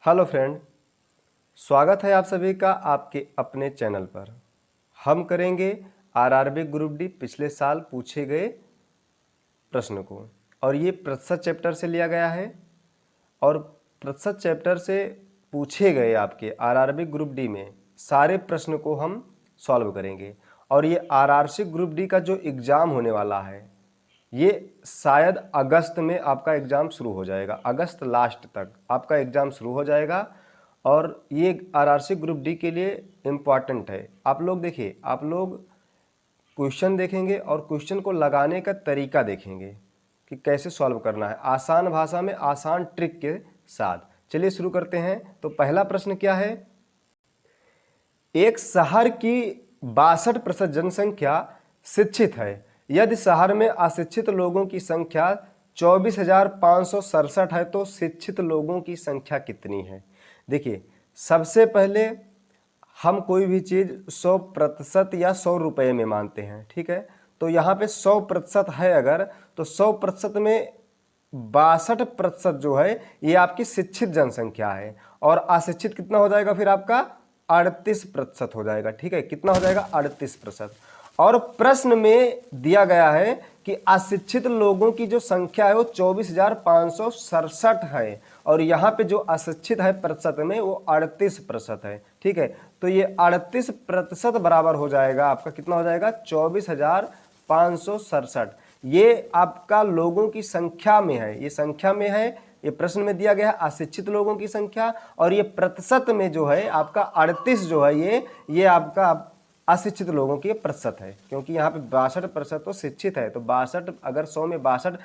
Hello friend, स्वागत है आप सभी का आपके अपने चैनल पर। हम करेंगे आरआरबी ग्रुप डी पिछले साल पूछे गए प्रश्न को, और ये प्रतिशत चैप्टर से लिया गया है। और प्रतिशत चैप्टर से पूछे गए आपके आरआरबी ग्रुप डी में सारे प्रश्न को हम सॉल्व करेंगे। और ये आरआरसी ग्रुप डी का जो एग्ज़ाम होने वाला है, ये शायद अगस्त में आपका एग्ज़ाम शुरू हो जाएगा। अगस्त लास्ट तक आपका एग्ज़ाम शुरू हो जाएगा। और ये आरआरसी ग्रुप डी के लिए इम्पॉर्टेंट है। आप लोग देखिए, आप लोग क्वेश्चन देखेंगे और क्वेश्चन को लगाने का तरीका देखेंगे कि कैसे सॉल्व करना है, आसान भाषा में, आसान ट्रिक के साथ। चलिए शुरू करते हैं। तो पहला प्रश्न क्या है? एक शहर की 62% जनसंख्या शिक्षित है। यदि शहर में अशिक्षित लोगों की संख्या 24,567 है तो शिक्षित लोगों की संख्या कितनी है? देखिए, सबसे पहले हम कोई भी चीज़ 100% या 100 रुपये में मानते हैं, ठीक है। तो यहाँ पे 100% है अगर, तो 100% में 62% जो है ये आपकी शिक्षित जनसंख्या है। और अशिक्षित कितना हो जाएगा फिर आपका? 38% हो जाएगा, ठीक है। कितना हो जाएगा? 38%। और प्रश्न में दिया गया है कि अशिक्षित लोगों की जो संख्या है वो 24,567 है, और यहाँ पे जो अशिक्षित है प्रतिशत में वो 38% है, ठीक है। तो ये 38% बराबर हो जाएगा आपका, कितना हो जाएगा? 24,567। ये आपका लोगों की संख्या में है, ये संख्या में है, ये प्रश्न में दिया गया है अशिक्षित लोगों की संख्या। और ये प्रतिशत में जो है आपका 38 जो है ये आपका अशिक्षित लोगों की प्रतिशत है, क्योंकि यहाँ पे 62% तो शिक्षित है। तो 62, अगर 100 में 62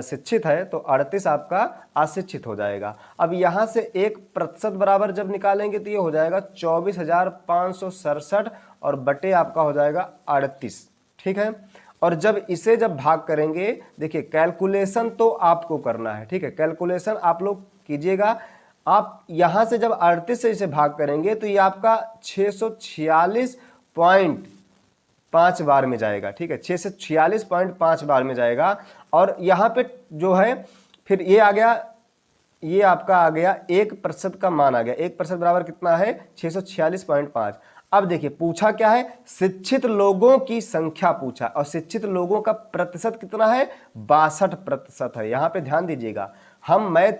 शिक्षित है तो 38 आपका अशिक्षित हो जाएगा। अब यहाँ से 1% बराबर जब निकालेंगे तो ये हो जाएगा 24,567 और बटे आपका हो जाएगा 38, ठीक है। और जब इसे जब भाग करेंगे, देखिए कैलकुलेशन तो आपको करना है, ठीक है। कैलकुलेशन आप लोग कीजिएगा। आप यहाँ से जब 38 से इसे भाग करेंगे तो ये आपका 646.5 बार में जाएगा, ठीक है। 646.5 बार में जाएगा। और यहाँ पे जो है फिर ये आ गया, ये आपका आ गया 1% का मान आ गया। 1% बराबर कितना है? 646.5। अब देखिए पूछा क्या है? शिक्षित लोगों की संख्या पूछा, और शिक्षित लोगों का प्रतिशत कितना है? 62% है। यहाँ पे ध्यान दीजिएगा, हम मैथ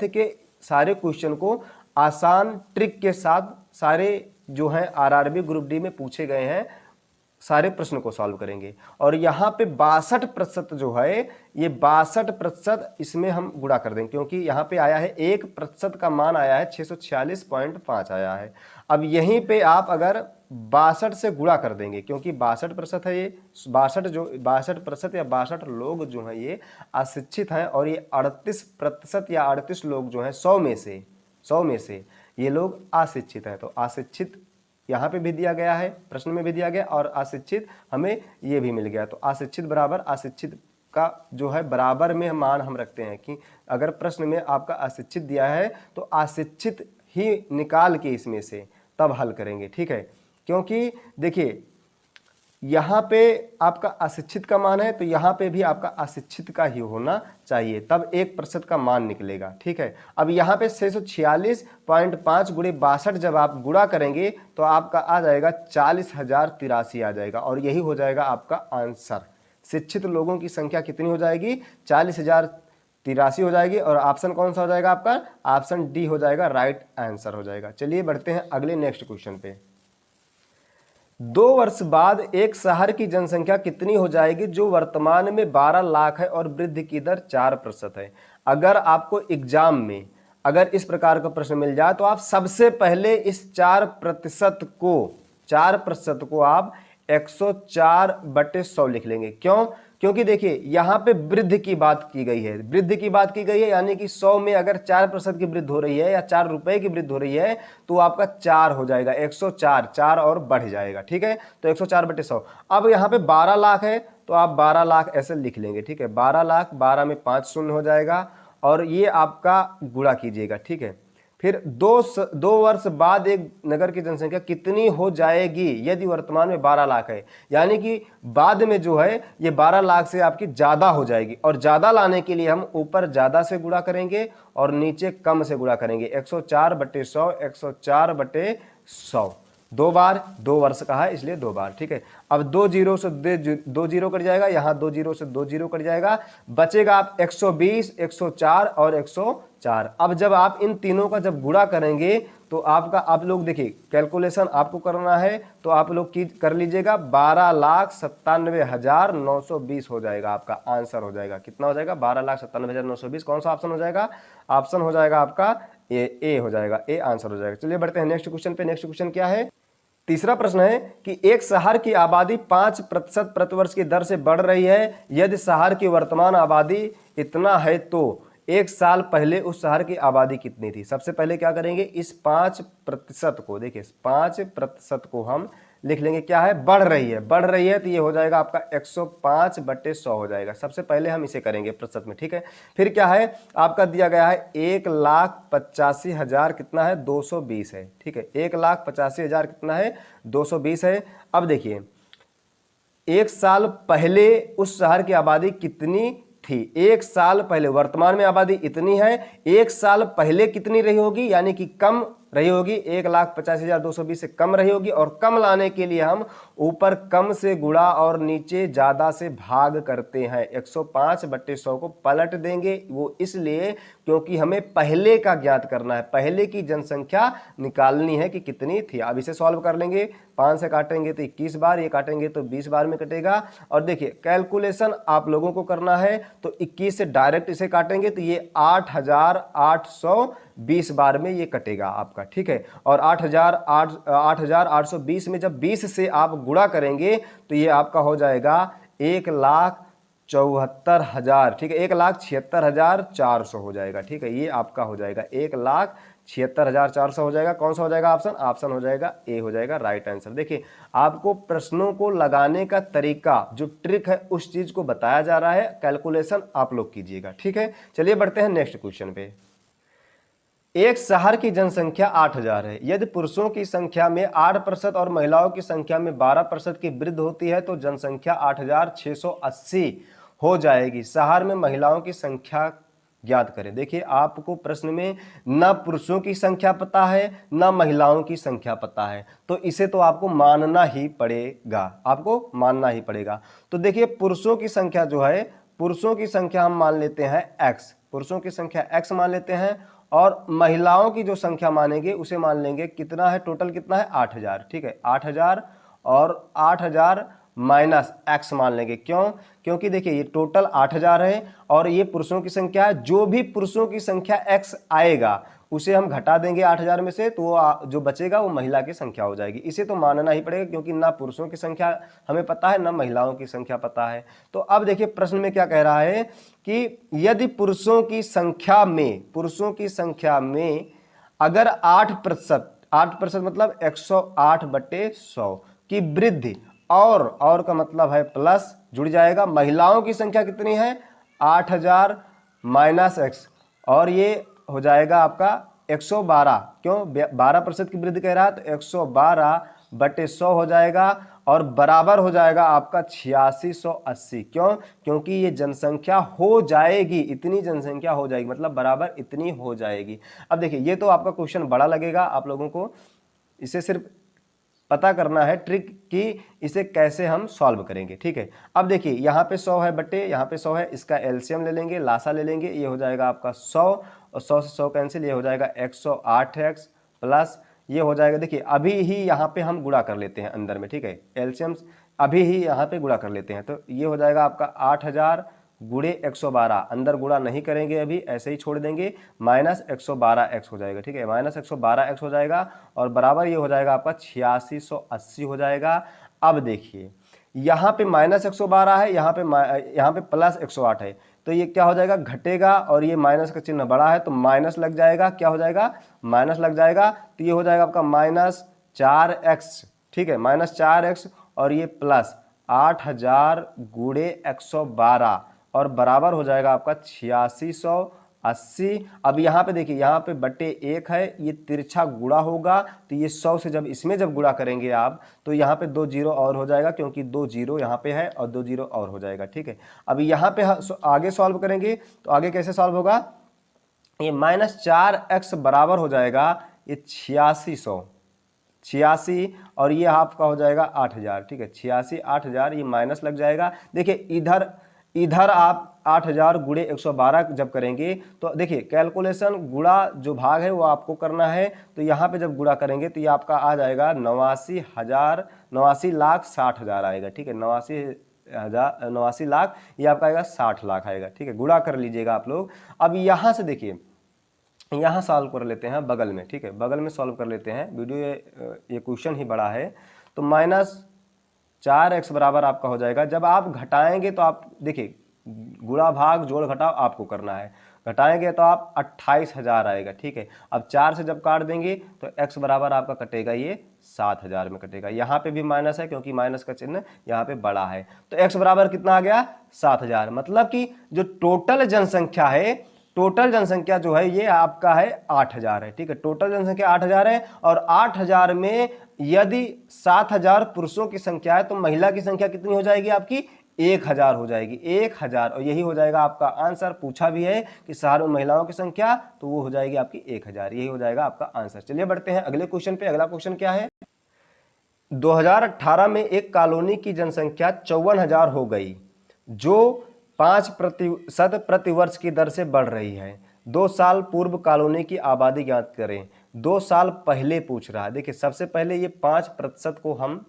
के सारे क्वेश्चन को आसान ट्रिक के साथ, सारे जो है आरआरबी ग्रुप डी में पूछे गए हैं सारे प्रश्न को सॉल्व करेंगे। और यहाँ पे 62% जो है, ये 62% इसमें हम गुणा कर देंगे, क्योंकि यहाँ पे आया है 1% का मान आया है 646.5 आया है। अब यहीं पे आप अगर 62 से गुणा कर देंगे, क्योंकि 62% है ये, 62% या 62 लोग जो हैं ये अशिक्षित हैं, और ये 38% या 38 लोग जो हैं 100 में से ये लोग अशिक्षित हैं। तो अशिक्षित यहाँ पे भी दिया गया है, प्रश्न में भी दिया गया, और अशिक्षित हमें ये भी मिल गया। तो अशिक्षित बराबर अशिक्षित का जो है बराबर में मान हम रखते हैं कि अगर प्रश्न में आपका अशिक्षित दिया है तो अशिक्षित ही निकाल के इसमें से तब हल करेंगे, ठीक है। क्योंकि देखिए यहाँ पे आपका अशिक्षित का मान है, तो यहाँ पे भी आपका अशिक्षित का ही होना चाहिए, तब 1% का मान निकलेगा, ठीक है। अब यहाँ पे 646.5 गुणे 62 जब आप गुणा करेंगे तो आपका आ जाएगा 40,083 आ जाएगा, और यही हो जाएगा आपका आंसर। शिक्षित लोगों की संख्या कितनी हो जाएगी? 40,083 हो जाएगी। और ऑप्शन कौन सा हो जाएगा आपका? ऑप्शन डी हो जाएगा, राइट आंसर हो जाएगा। चलिए बढ़ते हैं अगले नेक्स्ट क्वेश्चन पे। 2 वर्ष बाद एक शहर की जनसंख्या कितनी हो जाएगी जो वर्तमान में 12 लाख है और वृद्धि की दर 4% है? अगर आपको एग्जाम में अगर इस प्रकार का प्रश्न मिल जाए तो आप सबसे पहले इस 4% को आप 104/100 लिख लेंगे। क्यों? क्योंकि देखिए यहाँ पे वृद्धि की बात की गई है, वृद्धि की बात की गई है, यानी कि 100 में अगर 4% की वृद्धि हो रही है या 4 रुपए की वृद्धि हो रही है तो आपका 4 हो जाएगा, 104, 4 और बढ़ जाएगा, ठीक है। तो 104/100। अब यहाँ पे 12 लाख है तो आप 12 लाख ऐसे लिख लेंगे, ठीक है। 12 लाख, 12 में 5 शून्य हो जाएगा, और ये आपका गुणा कीजिएगा, ठीक है। फिर दो वर्ष बाद एक नगर की जनसंख्या कितनी हो जाएगी यदि वर्तमान में 12 लाख है, यानी कि बाद में जो है ये 12 लाख से आपकी ज़्यादा हो जाएगी। और ज़्यादा लाने के लिए हम ऊपर ज़्यादा से गुणा करेंगे और नीचे कम से गुणा करेंगे। 104/100, 104/100, 2 बार, 2 वर्ष का है इसलिए 2 बार, ठीक है। अब 2 जीरो से 2 जीरो कट जाएगा, यहाँ 2 जीरो से 2 जीरो कट जाएगा, बचेगा आप 120, 104 और 104। अब जब आप इन तीनों का जब गुणा करेंगे तो आपका, आप लोग देखिए कैलकुलेशन आपको करना है तो आप लोग कर लीजिएगा, 12,97,920 हो जाएगा, आपका आंसर हो जाएगा। कितना हो जाएगा? 12,97,920। कौन सा ऑप्शन हो जाएगा? ऑप्शन हो जाएगा आपका ए हो जाएगा, ए आंसर हो जाएगा। चलिए बढ़ते हैं नेक्स्ट क्वेश्चन पे। नेक्स्ट क्वेश्चन क्या है? तीसरा प्रश्न है कि एक शहर की आबादी 5% प्रतिवर्ष की दर से बढ़ रही है। यदि शहर की वर्तमान आबादी इतना है तो एक साल पहले उस शहर की आबादी कितनी थी? सबसे पहले क्या करेंगे, इस 5% को, देखिए 5% को हम लिख लेंगे, क्या है? बढ़ रही है। बढ़ रही है तो ये हो जाएगा आपका 105/100 हो जाएगा। सबसे पहले हम इसे करेंगे प्रतिशत में, ठीक है। फिर क्या है आपका दिया गया है 1,85,000 कितना है? 220 है, ठीक है। 1,85,000 कितना है? 220 है। अब देखिए एक साल पहले उस शहर की आबादी कितनी थी? एक साल पहले, वर्तमान में आबादी इतनी है, एक साल पहले कितनी रही होगी? यानी कि कम रही होगी, 1,85,220 से कम रही होगी। और कम लाने के लिए हम ऊपर कम से गुणा और नीचे ज्यादा से भाग करते हैं। 105/100 को पलट देंगे, वो इसलिए क्योंकि हमें पहले का ज्ञात करना है, पहले की जनसंख्या निकालनी है कि कितनी थी। अब इसे सॉल्व कर लेंगे, 5 से काटेंगे तो 21 बार, ये काटेंगे तो 20 बार में कटेगा। और देखिए कैलकुलेशन आप लोगों को करना है तो 21 से डायरेक्ट इसे काटेंगे तो ये 8,820 बार में ये कटेगा आपका, ठीक है। और 8,820 में जब 20 से आप गुणा करेंगे तो ये आपका हो जाएगा 1,74,000, ठीक है। 1,76,400 हो जाएगा, ठीक है। ये आपका हो जाएगा 1,76,400 हो जाएगा। कौन सा हो जाएगा ऑप्शन? ऑप्शन हो जाएगा ए हो जाएगा राइट आंसर। देखिए आपको प्रश्नों को लगाने का तरीका, जो ट्रिक है उस चीज को बताया जा रहा है, कैलकुलेशन आप लोग कीजिएगा, ठीक है। चलिए बढ़ते हैं नेक्स्ट क्वेश्चन पे। एक शहर की जनसंख्या 8,000 है। यदि पुरुषों की संख्या में 8% और महिलाओं की संख्या में 12% की वृद्धि होती है तो जनसंख्या 8,680 हो जाएगी। शहर में महिलाओं की संख्या ज्ञात करें। देखिए आपको प्रश्न में न पुरुषों की संख्या पता है न महिलाओं की संख्या पता है, तो इसे तो आपको मानना ही पड़ेगा, आपको मानना ही पड़ेगा। तो देखिए पुरुषों की संख्या जो है, पुरुषों की संख्या हम मान लेते हैं x, पुरुषों की संख्या x मान लेते हैं, और महिलाओं की जो संख्या मानेंगे उसे मान लेंगे कितना है, टोटल कितना है 8,000, ठीक है। 8,000 और 8,000 माइनस x मान लेंगे। क्यों? क्योंकि देखिए ये टोटल 8,000 है और ये पुरुषों की संख्या है। जो भी पुरुषों की संख्या x आएगा उसे हम घटा देंगे 8,000 में से, तो वो जो बचेगा वो महिला की संख्या हो जाएगी। इसे तो मानना ही पड़ेगा क्योंकि ना पुरुषों की संख्या हमें पता है ना महिलाओं की संख्या पता है। तो अब देखिए प्रश्न में क्या कह रहा है कि यदि पुरुषों की संख्या में अगर 8% मतलब 108/100 की वृद्धि, और का मतलब है प्लस जुड़ जाएगा। महिलाओं की संख्या कितनी है? 8,000 माइनस x, और ये हो जाएगा आपका 112। क्यों? 12% की वृद्धि कह रहा है तो 112/100 हो जाएगा, और बराबर हो जाएगा आपका 8680। क्यों? क्योंकि ये जनसंख्या हो जाएगी, इतनी जनसंख्या हो जाएगी, मतलब बराबर इतनी हो जाएगी। अब देखिए ये तो आपका क्वेश्चन बड़ा लगेगा आप लोगों को, इसे सिर्फ पता करना है ट्रिक कि इसे कैसे हम सॉल्व करेंगे, ठीक है। अब देखिए यहाँ पे 100 है बटे यहाँ पे 100 है, इसका एलसीएम ले लेंगे, लासा ले लेंगे, ये हो जाएगा आपका 100 और 100 से 100 कैंसिल, ये हो जाएगा 108x प्लस ये हो जाएगा। देखिए अभी ही यहाँ पे हम गुणा कर लेते हैं अंदर में, ठीक है। एलसीएम अभी ही यहाँ पे गुणा कर लेते हैं, तो ये हो जाएगा आपका 8,000 गुणे 112, अंदर गुणा नहीं करेंगे अभी, ऐसे ही छोड़ देंगे, माइनस 112x हो जाएगा, ठीक है। माइनस 112x हो जाएगा और बराबर ये हो जाएगा आपका 8680 हो जाएगा। अब देखिए यहाँ पे माइनस 112 है, यहाँ पे प्लस 108 है, तो ये क्या हो जाएगा, घटेगा, और ये माइनस का चिन्ह बड़ा है तो माइनस लग जाएगा, क्या हो जाएगा, माइनस लग जाएगा। तो ये हो जाएगा आपका -4x, ठीक है, -4x, और ये प्लस 8,000 गुणे 112 और बराबर हो जाएगा आपका 8600 80। अब यहाँ पे देखिए, यहाँ पे बटे 1 है, ये तिरछा गुणा होगा तो ये 100 से जब इसमें जब गुणा करेंगे आप तो यहाँ पे 2 जीरो और हो जाएगा, क्योंकि 2 जीरो यहाँ पे है और 2 जीरो और हो जाएगा। ठीक है, अब यहाँ पे आगे सॉल्व करेंगे तो आगे कैसे सॉल्व होगा, ये -4x बराबर हो जाएगा ये 8600, 86 और ये आपका हो जाएगा 8000। ठीक है, 86 8000, ये माइनस लग जाएगा। देखिए इधर आप 8000 गुणे 112 जब करेंगे तो देखिए कैलकुलेशन गुणा जो भाग है वो आपको करना है, तो यहाँ पे जब गुणा करेंगे तो ये आपका आ जाएगा 89,60,60,000 आएगा। ठीक है, 89 लाख, ये आपका आएगा 60 लाख आएगा। ठीक है, गुणा कर लीजिएगा आप लोग। अब यहाँ से देखिए, यहाँ सॉल्व कर लेते हैं बगल में। ठीक है, बगल में सॉल्व कर लेते हैं, वीडियो ये क्वेश्चन ही बड़ा है। तो -4x बराबर आपका हो जाएगा, जब आप घटाएंगे तो आप देखिए गुणा भाग जोड़ घटाव आपको करना है, घटाएंगे तो आप 28,000 आएगा। ठीक है, अब 4 से जब काट देंगे तो x बराबर आपका कटेगा ये 7,000 में कटेगा। यहाँ पे भी माइनस है क्योंकि माइनस का चिन्ह यहाँ पे बड़ा है, तो x बराबर कितना आ गया 7,000। मतलब कि जो टोटल जनसंख्या है, टोटल जनसंख्या जो है ये आपका है 8,000 है। ठीक है, टोटल जनसंख्या 8,000 है और 8,000 में यदि 7,000 पुरुषों की संख्या है तो महिला की संख्या कितनी हो जाएगी आपकी 1,000 हो जाएगी, 1,000। और यही हो जाएगा आपका आंसर। पूछा भी है कि शहर में महिलाओं की संख्या, तो वो हो जाएगी आपकी 1,000, यही हो जाएगा आपका आंसर। चलिए बढ़ते हैं अगले क्वेश्चन पे। अगला क्वेश्चन क्या है, 2018 में एक कॉलोनी की जनसंख्या 54,000 हो गई, जो 5% प्रति वर्ष की दर से बढ़ रही है। 2 साल पूर्व कॉलोनी की आबादी ज्ञात करें। 2 साल पहले पूछ रहा है। देखिए सबसे पहले ये 5% को हम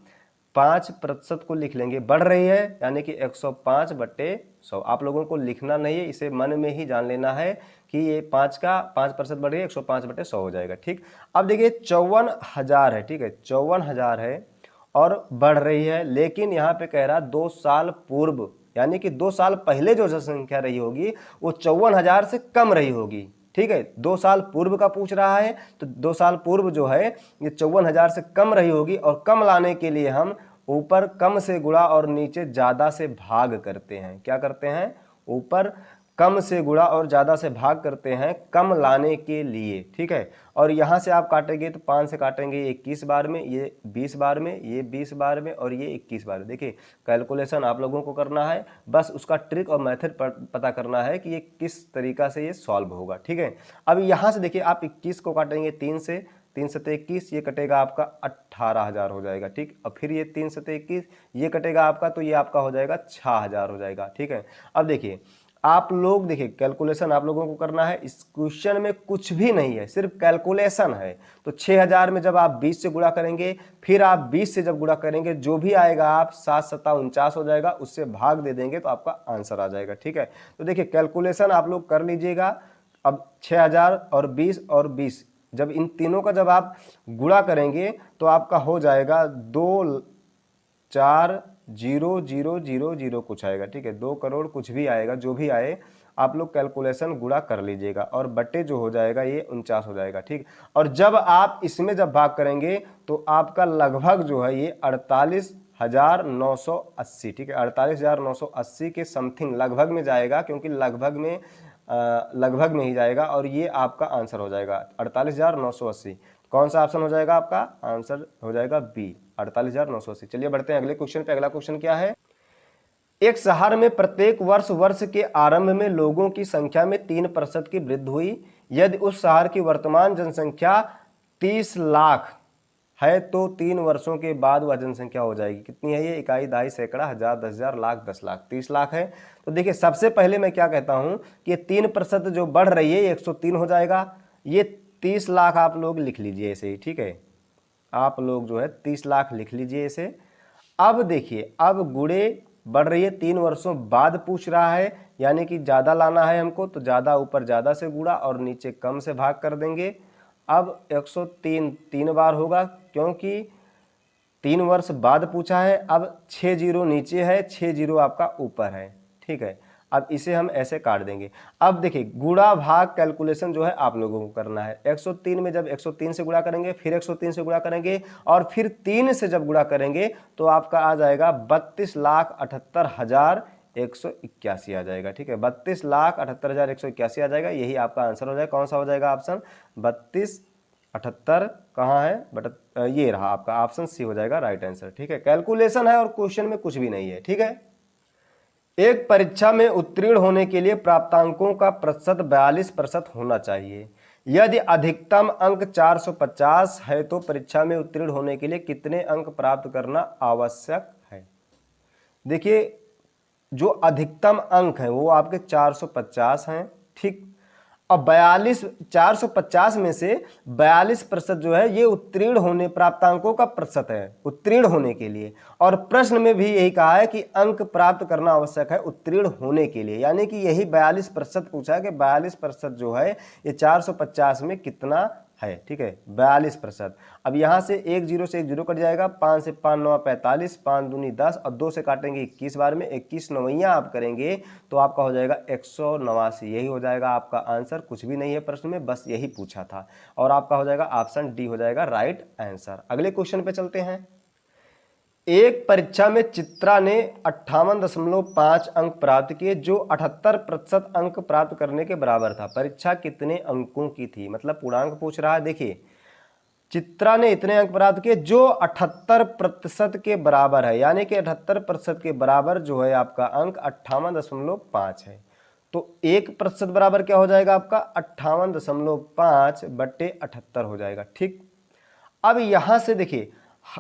5% को लिख लेंगे, बढ़ रही है यानी कि 105/100। आप लोगों को लिखना नहीं है, इसे मन में ही जान लेना है कि ये 5% बढ़ रही है, 105/100 हो जाएगा। ठीक, अब देखिए 54,000 है। ठीक है, 54,000 है और बढ़ रही है, लेकिन यहाँ पे कह रहा 2 साल पूर्व, यानी कि 2 साल पहले जो जनसंख्या रही होगी वो 54,000 से कम रही होगी। ठीक है, 2 साल पूर्व का पूछ रहा है, तो 2 साल पूर्व जो है ये 54,000 से कम रही होगी। और कम लाने के लिए हम ऊपर कम से गुणा और नीचे ज्यादा से भाग करते हैं। क्या करते हैं, ऊपर कम से गुणा और ज्यादा से भाग करते हैं कम लाने के लिए। ठीक है, और यहाँ से आप काटेंगे तो 5 से काटेंगे 21 बार में, ये 20 बार में, ये 20 बार में और ये 21 बार में। देखिए कैलकुलेशन आप लोगों को करना है, बस उसका ट्रिक और मेथड पता करना है कि ये किस तरीका से ये सॉल्व होगा। ठीक है, अब यहाँ से देखिए आप 21 को काटेंगे 3 से, 3 से 21, ये कटेगा आपका 18,000 हो जाएगा। ठीक, और फिर ये 3 से 21 ये कटेगा आपका, तो ये आपका हो जाएगा 6,000 हो जाएगा। ठीक है, अब देखिए आप लोग देखिए कैलकुलेशन आप लोगों को करना है। इस क्वेश्चन में कुछ भी नहीं है, सिर्फ कैलकुलेशन है। तो 6,000 में जब आप 20 से गुणा करेंगे, फिर आप 20 से जब गुणा करेंगे, जो भी आएगा आप 7×7=49 हो जाएगा, उससे भाग दे देंगे तो आपका आंसर आ जाएगा। ठीक है, तो देखिए कैलकुलेशन आप लोग कर लीजिएगा। अब 6,000 और 20 और 20, जब इन तीनों का जब आप गुणा करेंगे तो आपका हो जाएगा 2,04,0,0,0 कुछ आएगा। ठीक है, 2 करोड़ कुछ भी आएगा, जो भी आए आप लोग कैलकुलेशन गुणा कर लीजिएगा और बट्टे जो हो जाएगा ये 49 हो जाएगा। ठीक, और जब आप इसमें जब भाग करेंगे तो आपका लगभग जो है ये 48,980। ठीक है, 48,980 के समथिंग लगभग में जाएगा, क्योंकि लगभग में ही जाएगा और ये आपका आंसर हो जाएगा 48,980। कौन सा ऑप्शन हो जाएगा आपका आंसर हो जाएगा बी, 48,980। चलिए बढ़ते हैं अगले क्वेश्चन पे। अगला क्वेश्चन क्या है, एक शहर में प्रत्येक वर्ष के आरंभ में लोगों की संख्या में 3% की वृद्धि हुई। यदि उस शहर की वर्तमान जनसंख्या 30 लाख है तो 3 वर्षों के बाद वह जनसंख्या हो जाएगी कितनी है, ये इकाई, दहाई, सैकड़ा, हजार, 10,000, लाख, 10 लाख। 30 लाख है। तो देखिए सबसे पहले मैं क्या कहता हूं कि 3% जो बढ़ रही है 103 हो जाएगा। ये 30 लाख आप लोग लिख लीजिए ऐसे ही। ठीक है, आप लोग जो है 30 लाख लिख लीजिए इसे। अब देखिए अब गुणे बढ़ रही है, 3 वर्षों बाद पूछ रहा है, यानी कि ज़्यादा लाना है हमको, तो ज़्यादा ऊपर ज़्यादा से गुणा और नीचे कम से भाग कर देंगे। अब 103 3 बार होगा, क्योंकि 3 वर्ष बाद पूछा है। अब 6 जीरो नीचे है, 6 जीरो आपका ऊपर है। ठीक है, अब इसे हम ऐसे काट देंगे। अब देखिए गुणा भाग कैलकुलेशन जो है आप लोगों को करना है। 103 में जब 103 से गुणा करेंगे, फिर 103 से गुणा करेंगे और फिर 3 से जब गुणा करेंगे तो आपका आ जाएगा 32,78,100 181 आ जाएगा। ठीक है, 32,78,181 आ जाएगा। यही आपका आंसर हो जाएगा। कौन सा हो जाएगा ऑप्शन 3278 कहाँ है बट ये रहा आपका ऑप्शन सी हो जाएगा राइट आंसर। ठीक है, कैलकुलेशन है और क्वेश्चन में कुछ भी नहीं है। ठीक है, एक परीक्षा में उत्तीर्ण होने के लिए प्राप्तांकों का प्रतिशत 42% होना चाहिए। यदि अधिकतम अंक 450 है तो परीक्षा में उत्तीर्ण होने के लिए कितने अंक प्राप्त करना आवश्यक है। देखिए, जो अधिकतम अंक है वो आपके 450 हैं। ठीक, अब 450 में से 42% जो है ये उत्तीर्ण होने प्राप्तांकों का प्रतिशत है उत्तीर्ण होने के लिए। और प्रश्न में भी यही कहा है कि अंक प्राप्त करना आवश्यक है उत्तीर्ण होने के लिए, यानी कि यही 42% पूछा है कि 42% जो है ये 450 में कितना है। ठीक है, 42%। अब यहाँ से 1 0 से 1 0 कट जाएगा, 5 से 5 9 45, 5 दूनी 10 और 2 से काटेंगे 21 बार में, 21 नवैया आप करेंगे तो आपका हो जाएगा 189। यही हो जाएगा आपका आंसर। कुछ भी नहीं है प्रश्न में, बस यही पूछा था और आपका हो जाएगा ऑप्शन डी हो जाएगा राइट आंसर। अगले क्वेश्चन पे चलते हैं। एक परीक्षा में चित्रा ने 58.5 अंक प्राप्त किए जो 78% अंक प्राप्त करने के बराबर था। परीक्षा कितने अंकों की थी, मतलब पूर्णांक पूछ रहा है। देखिए, चित्रा ने इतने अंक प्राप्त किए जो 78% के बराबर है, यानी कि 78% के बराबर जो है आपका अंक 58.5 है। तो 1% बराबर क्या हो जाएगा आपका 58.5 बट्टे 78 हो जाएगा। ठीक, अब यहां से देखिए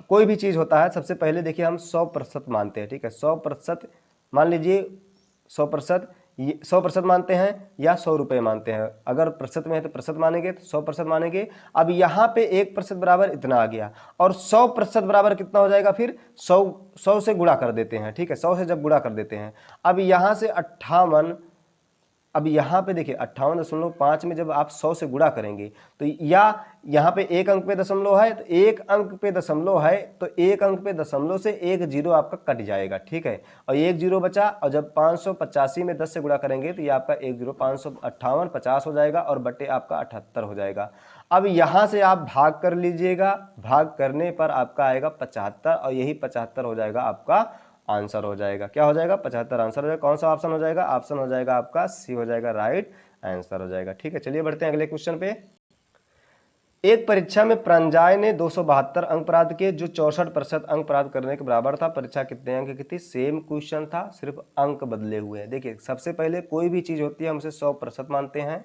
कोई भी चीज होता है, सबसे पहले देखिए हम 100% मानते हैं। ठीक है, 100% मान लीजिए 100% मानते हैं या 100 रुपये मानते हैं। अगर प्रतिशत में है तो प्रतिशत मानेंगे, तो 100% मानेंगे। अब यहाँ पे 1% बराबर इतना आ गया और 100% बराबर कितना हो जाएगा, फिर 100 से गुणा कर देते हैं। ठीक है, 100 से जब गुणा कर देते हैं, अब यहाँ से 58, अब यहाँ पे देखिए 58.5 में जब आप 100 से गुणा करेंगे तो या यहाँ पे एक अंक पे दशमलव है तो एक अंक पे दशमलव है तो एक अंक पे दशमलव से एक जीरो आपका कट जाएगा। ठीक है, और एक जीरो बचा और जब 585 में 10 से गुणा करेंगे तो ये आपका एक जीरो 558 50 हो जाएगा और बटे आपका 78 हो जाएगा। अब यहाँ से आप भाग कर लीजिएगा, भाग करने पर आपका आएगा 75 और यही 75 हो जाएगा आपका आंसर हो जाएगा। क्या हो जाएगा 75 आंसर हो जाएगा। कौन सा ऑप्शन हो जाएगा, ऑप्शन हो जाएगा आपका सी हो जाएगा राइट आंसर हो जाएगा। ठीक है, चलिए बढ़ते हैं अगले क्वेश्चन पे। एक परीक्षा में प्रंजय ने 272 अंक प्राप्त किए जो 64% अंक प्राप्त करने के बराबर था। परीक्षा कितने अंक की थी, सेम क्वेश्चन था, सिर्फ अंक बदले हुए हैं। देखिए, सबसे पहले कोई भी चीज होती है हम उसे 100% मानते हैं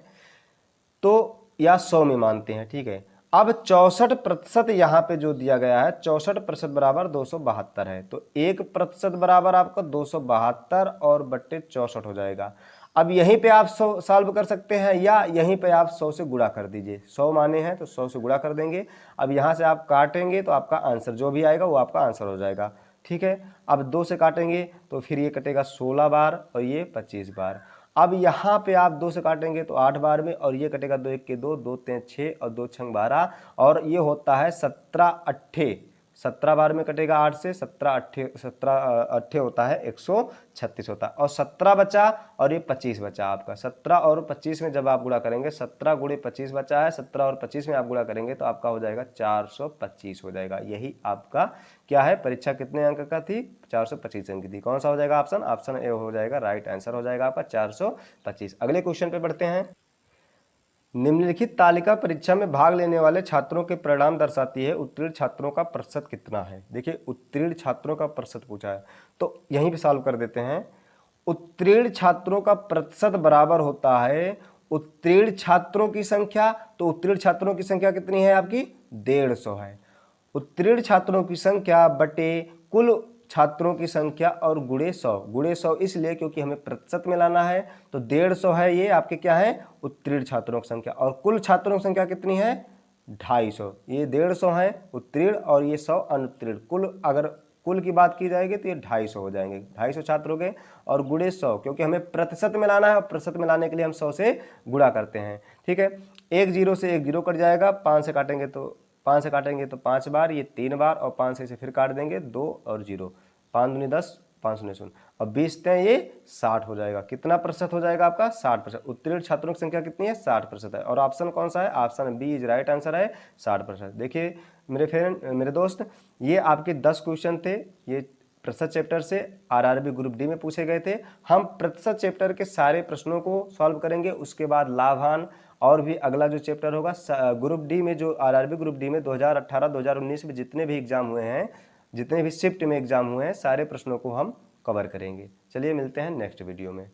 तो या 100 में मानते हैं। ठीक है, अब 64% यहाँ पे जो दिया गया है 64% बराबर 272 है, तो 1% बराबर आपका 272 और बट्टे 64 हो जाएगा। अब यहीं पे आप 100 सॉल्व कर सकते हैं या यहीं पे आप 100 से गुणा कर दीजिए। 100 माने हैं तो 100 से गुणा कर देंगे। अब यहाँ से आप काटेंगे तो आपका आंसर जो भी आएगा वो आपका आंसर हो जाएगा। ठीक है, अब 2 से काटेंगे तो फिर ये कटेगा 16 बार और ये 25 बार। अब यहाँ पे आप 2 से काटेंगे तो 8 बार में और ये कटेगा 2 1 के 2, 2 3 6 और 2 6 12 और ये होता है 17 अट्ठे 17 बार में कटेगा 8 से 17 अट्ठे होता है 136 होता है और 17 बचा और ये 25 बचा आपका। 17 और 25 में जब आप गुणा करेंगे 17 गुणे 25 बचा है, 17 और 25 में आप गुणा करेंगे तो आपका हो जाएगा 425 हो जाएगा। यही आपका क्या है, परीक्षा कितने अंक का थी 425 अंक की थी। कौन सा हो जाएगा ऑप्शन, ऑप्शन ए हो जाएगा राइट आंसर हो जाएगा आपका 425। अगले क्वेश्चन पे बढ़ते हैं। निम्नलिखित तालिका परीक्षा में भाग लेने वाले छात्रों के परिणाम दर्शाती है, उत्तीर्ण छात्रों का प्रतिशत कितना है। देखिए, उत्तीर्ण छात्रों का प्रतिशत पूछा है तो यहीं पे सॉल्व कर देते हैं। उत्तीर्ण छात्रों का प्रतिशत बराबर होता है उत्तीर्ण छात्रों की संख्या, तो उत्तीर्ण छात्रों की संख्या कितनी है आपकी 150 है। उत्तीर्ण छात्रों की संख्या बटे कुल छात्रों की संख्या और गुणे 100 इसलिए क्योंकि हमें प्रतिशत में लाना है तो 150 है ये आपके क्या है उत्तीर्ण छात्रों की संख्या और कुल छात्रों की संख्या कितनी है 250। ये 150 है उत्तीर्ण और ये 100 अनुत्तीर्ण। कुल अगर कुल की बात की जाएगी तो ये 250 हो जाएंगे, 250 छात्रों के और गुणे 100 क्योंकि हमें प्रतिशत में लाना है और प्रतिशत में लाने के लिए हम 100 से गुणा करते हैं। ठीक है, 1 0 से 1 0 कट जाएगा, 5 से काटेंगे तो 5 बार, ये 3 बार और 5 से फिर काट देंगे 2 और 0, 5 दूनी 10 5 शून्य शून्य और 20 ये 60 हो जाएगा। कितना प्रतिशत हो जाएगा आपका 60%। उत्तीर्ण छात्रों की संख्या कितनी है 60% है और ऑप्शन कौन सा है, option B is right answer है 60%। देखिए मेरे दोस्त, ये आपके 10 क्वेश्चन थे, ये प्रतिशत चैप्टर से आरआरबी ग्रुप डी में पूछे गए थे। हम प्रतिशत चैप्टर के सारे प्रश्नों को सॉल्व करेंगे, उसके बाद लाभान और भी अगला जो चैप्टर होगा ग्रुप डी में, जो आरआरबी ग्रुप डी में 2018-2019 में जितने भी एग्जाम हुए हैं, जितने भी शिफ्ट में एग्जाम हुए हैं, सारे प्रश्नों को हम कवर करेंगे। चलिए मिलते हैं नेक्स्ट वीडियो में।